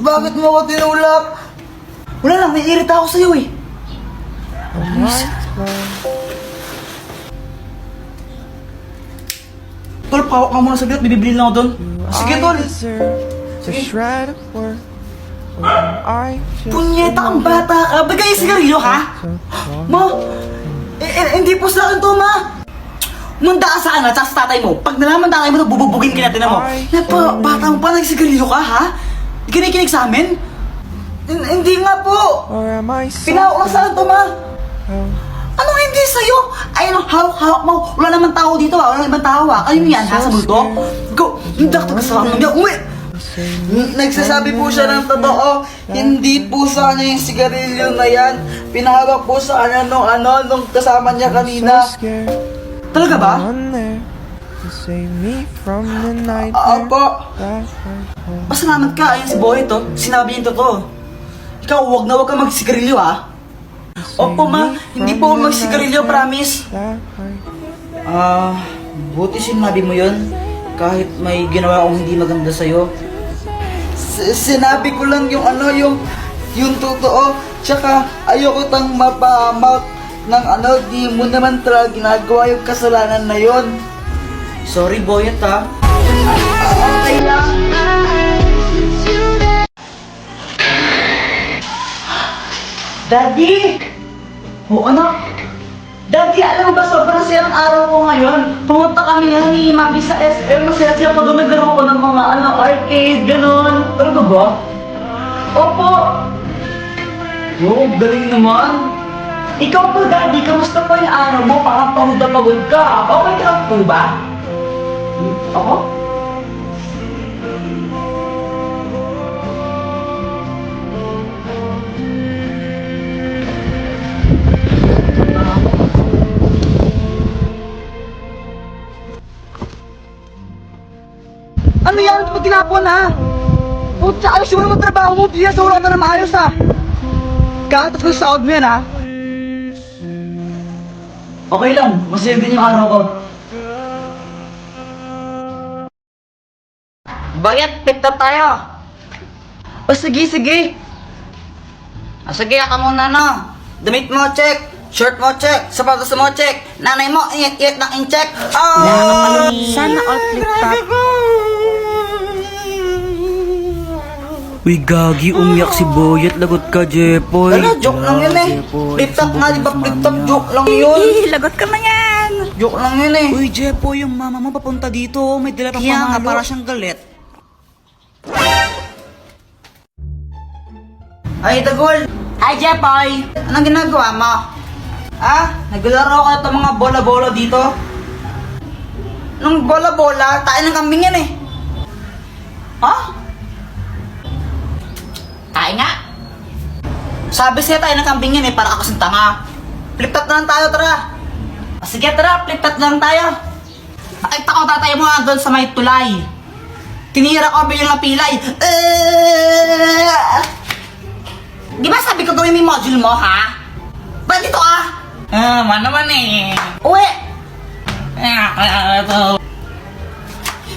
Bakit mo ako tinulak? Wala lang, naiirita ako sa'yo eh. Tol, pawak ka muna saglit, bibili lang ako doon. Sige, Tol. Punyeta kang bata ka. Bagay yung sigarilyo, ha? Ma, hindi po sa akin to, ma. Munda ka sa akin, at sa tatay mo. Pag nalaman tatay mo, bububugin ka natin mo. Bata mo pa, nagsigarilyo ka, ha? Kinikinig sa amin? Hindi nga po. Pinahawak lang sa akin to, ma. Ano hindi sa'yo? Ayun, hawak mo. Wala naman tao dito, ha? Wala naman tao, ha? Kayo yan, ha? Sa multo? Go! Hindi ako kasama niya. Umuwi! Nagsasabi po siya ng totoo. Hindi po sa kanya yung sigarilyo na yan. Pinahawak po sa kanya nung kasama niya kanina. Talaga ba? Opo. Pasalamat ka, ayun si Boy to. Sinabi niya yung totoo. Ikaw, huwag ka magsigarilyo, ha? Opo, ma. Hindi po ako magsigarilyo, promise. Buti sinabi mo yun. Kahit may ginawa akong hindi maganda sa'yo. Sinabi ko lang yung totoo. Tsaka ayoko tang mapahamak ng di mo naman talaga ginagawa yung kasalanan na yon. Sorry, Boyet, ha? Okay lang. Daddy! Oo, anak. Daddy, alam mo ba, sobrang sayang araw ko ngayon. Pumunta kami ni Mami sa SM. Masaya siya pag nagkaroon ko ng mga arcade, gano'n. Talaga ba? Opo. Oo, galing naman. Ikaw po, Daddy, kamusta po yung araw mo? Parang pagod na pagod ka. Okay ka lang po ba? Ako? Ano yan? Ito tinapon, ha? Putsa, ayos mo naman trabaho mo. Diya, sa wala ka na maayos, ha? Katas ko sa sahod mo yan, ha? Okay lang. Masaya din yung araw ko. Bayat, pick up tayo. O, sige. Sige, ka muna, no? Damit mo, check. Shirt mo, check. Sapatos mo, check. Nanay mo, ingat ng in-check. Oh! Sana all flip-top. Uy, gagi, umiyak si Boyet. Lagot ka, Jepoy. Ano, joke lang yun eh. Flip-top nga, di ba? Flip-top, joke lang yun. Lagot ka na yan. Joke lang yun eh. Uy, Jepoy, yung mama mo papunta dito. May dala pang Kaya nga, pamalo. para siyang galit. Ay, Dagol! Hi, Jepoy! Anong ginagawa mo? Naglaro ka itong mga bola-bola dito? Nung bola-bola, tayo ng kambing yan eh. Tayo nga. Sabi siya tayo ng kambing yan eh, para ako sa tanga. Flip-top na lang tayo, tara. Sige, tara, flip-top na lang tayo. Nakita ko tatay mo doon sa may tulay. Tinira ko bilang pilay. Di ba sabi ko gawin mo yung module mo, ha? Ba't dito, man naman eh. Uwi!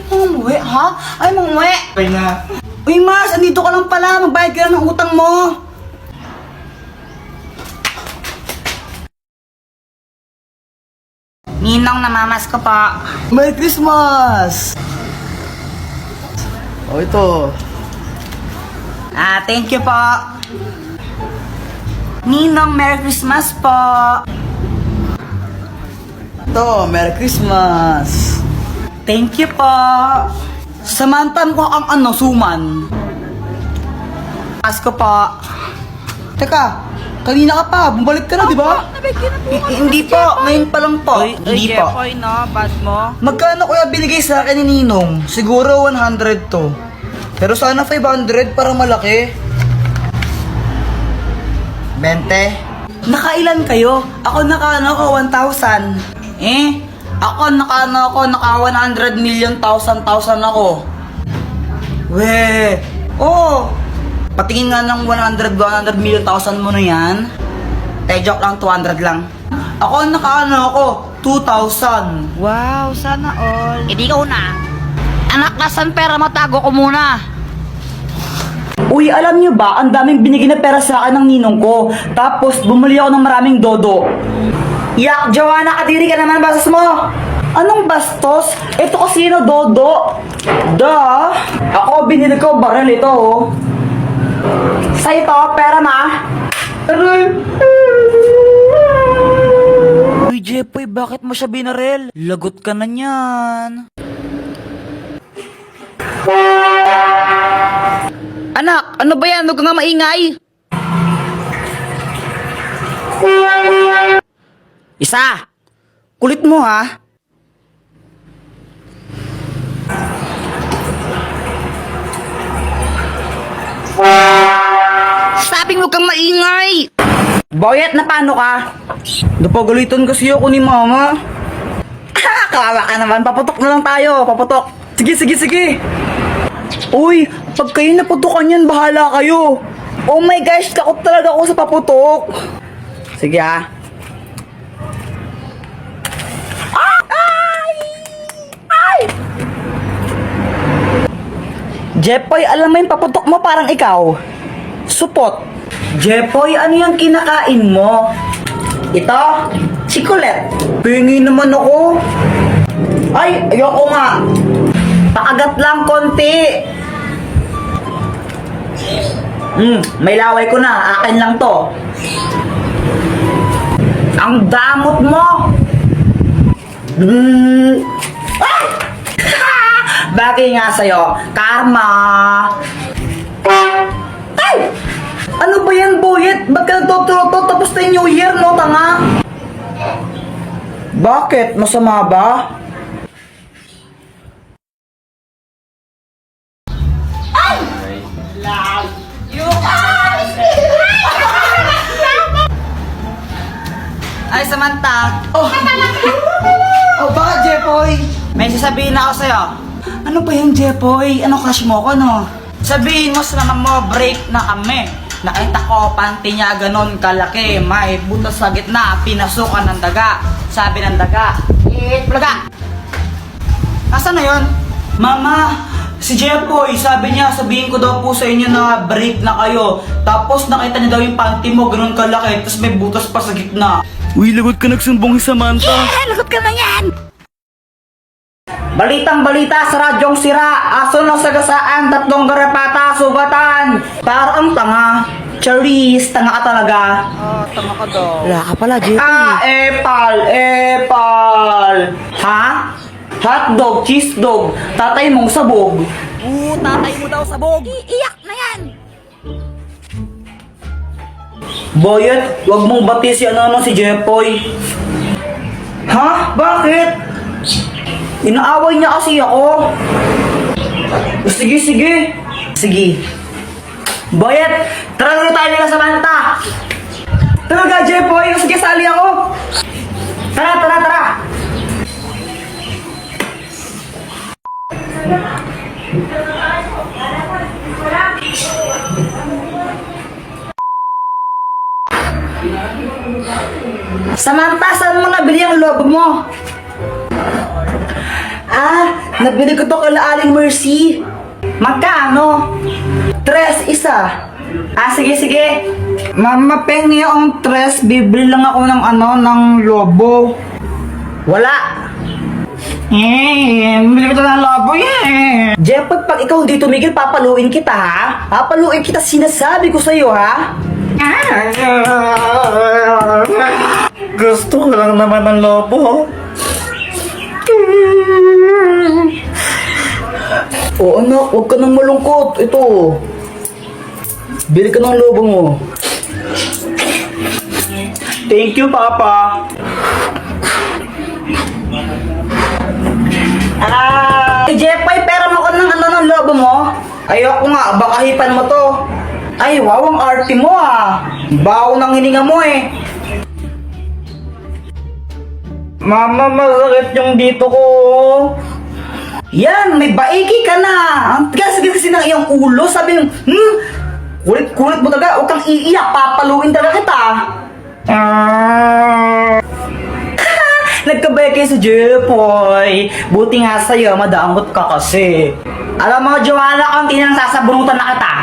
Umuwi, ha? Ay, umuwi. Ay na. Uy, Mars, andito ka lang pala. Magbayad ka lang ng utang mo. Ninong, namamas ko pa. Merry Christmas! Ito. Thank you po. Ninong, Merry Christmas po. Ito, Merry Christmas. Thank you po. Samantan ko ang suman. Ask ko po. Teka, kanina ka pa. Bumalik ka na, di ba? Hindi po, ngayon pa lang po. Hindi po. Jepoy, no? Bad mo. Magkano kuya binigay sa akin ni Ninong? Siguro 100 to. Pero sana 500 para malaki. 20. Nakailan kayo? Ako naka 1,000. Ako naka 100 million thousand ako. Weh. Oh. Patingin nga ng 100 million thousand mo na yan. Joke lang, 200 lang. Ako naka 2,000. Wow, sana all. Hindi ka una. Anak, nasan pera mo? Tago ko muna. Uy, alam niyo ba, ang daming binigay na pera sa akin ng ninong ko. Tapos, bumili ako ng maraming dodo. Yak, Joanna, kadiri ka naman, bastos mo. Anong bastos? Ito kasi na dodo. Da. Ako, binili ko baril ito, oh. Sa'yo to, pera ma. Aray. Uy, Jepoy, bakit mo siya binarel? Lagot ka na niyan. Anak, ano ba yan? Huwag ka nga maingay. Isa. Kulit mo, ha? Sabi mo kang maingay. Boyet, na paano ka? Napagalitan kasi ako ni mama. Kawawa ka naman. Paputok na lang tayo. Paputok. Sige, sige, sige. Uy, pag kayo naputukan yan, bahala kayo. Oh my gosh, takot talaga ako sa paputok. Sige ah. Ay! Ay! Jepoy, alam mo yung paputok mo parang ikaw. Supot. Jepoy, ano yung kinakain mo? Ito? Chikulet. Pingi naman ako. Ay, ayoko nga. Paagat lang konti. May laway ko na. Akin lang to. Ang damot mo. Ay! Bagay nga sa'yo. Karma. Ay! Ano ba yan, Boyet? Ba't ka nagtututo? Tapos na yung New Year, no, tanga? Bakit? Masama ba? Ay, Samantha. Oh, bakit, Jepoy? May sasabihin ako sa'yo. Ano ba yan, Jepoy? Ano crush mo ko, no? Sabihin mo sa mama mo, break na kami. Nakita ko, panty niya ganon kalaki. May butas sa gitna, pinasukan ng daga. Sabi ng daga, plaga. Nasaan na yun? Mama, si Jepoy, sabi niya, sabihin ko daw po sa inyo na break na kayo. Tapos nakita niya daw yung panty mo, ganun kalaki, tapos may butas pa sa gitna. Uy, lagot ka nagsumbong sa Samantha. Lagot ka na yan! Balitang balita sa radyong sira, aso ng sagasaan, 3 garapata, sugatan. Parang tanga. Charis, tanga ka talaga. Oh, tama ka daw. Wala ka pala, Jepoy. Epal, epal. Ha? Hotdog, cheese dog, tatay mong sabog. Tatay mo daw sabog. Iiyak na yan! Boyet, wag mong bati si si Jepoy. Ha? Bakit? Inaaway niya kasi ako. Sige, sige. Sige. Boyet, tara na tayo nila sa Manta. Talaga, Jepoy. Sige, sali ako. Tara, tara, tara. Samantha, saan mo nabili ang lobo mo? Nabili ko to kay Aling Mercy. Magkano? 3 isa. Sige, sige. Mama, pengi ang 3. Bibili lang ako ng ng lobo. Wala. Bibili ko to ng lobo, Jeff, pag ikaw hindi tumigil, papaluin kita, ha? Papaluin kita, sinasabi ko sa'yo, ha? Gusto ko lang naman ng lobo. Anak, huwag ka nang malungkot. Ito. Bili ka ng lobo mo. Thank you, Papa. Jepoy, pera mo ka ng ng lobo mo? Ayoko nga, baka hipan mo to. Ay, wow, ang arte mo, Bawo ng hininga mo, Mama, masakit yung dito ko. Yan, may baiki ka na. Ang tigas-tigas kasi ng iyong ulo. Sabi yung, kulit-kulit mo talaga. Huwag kang iiyak. Papaluin talaga kita. Nagkabay kayo sa Jepoy. Buti nga sa'yo, madaangot ka kasi. Alam mo, Joanna, konti nang sasabunutan na kita.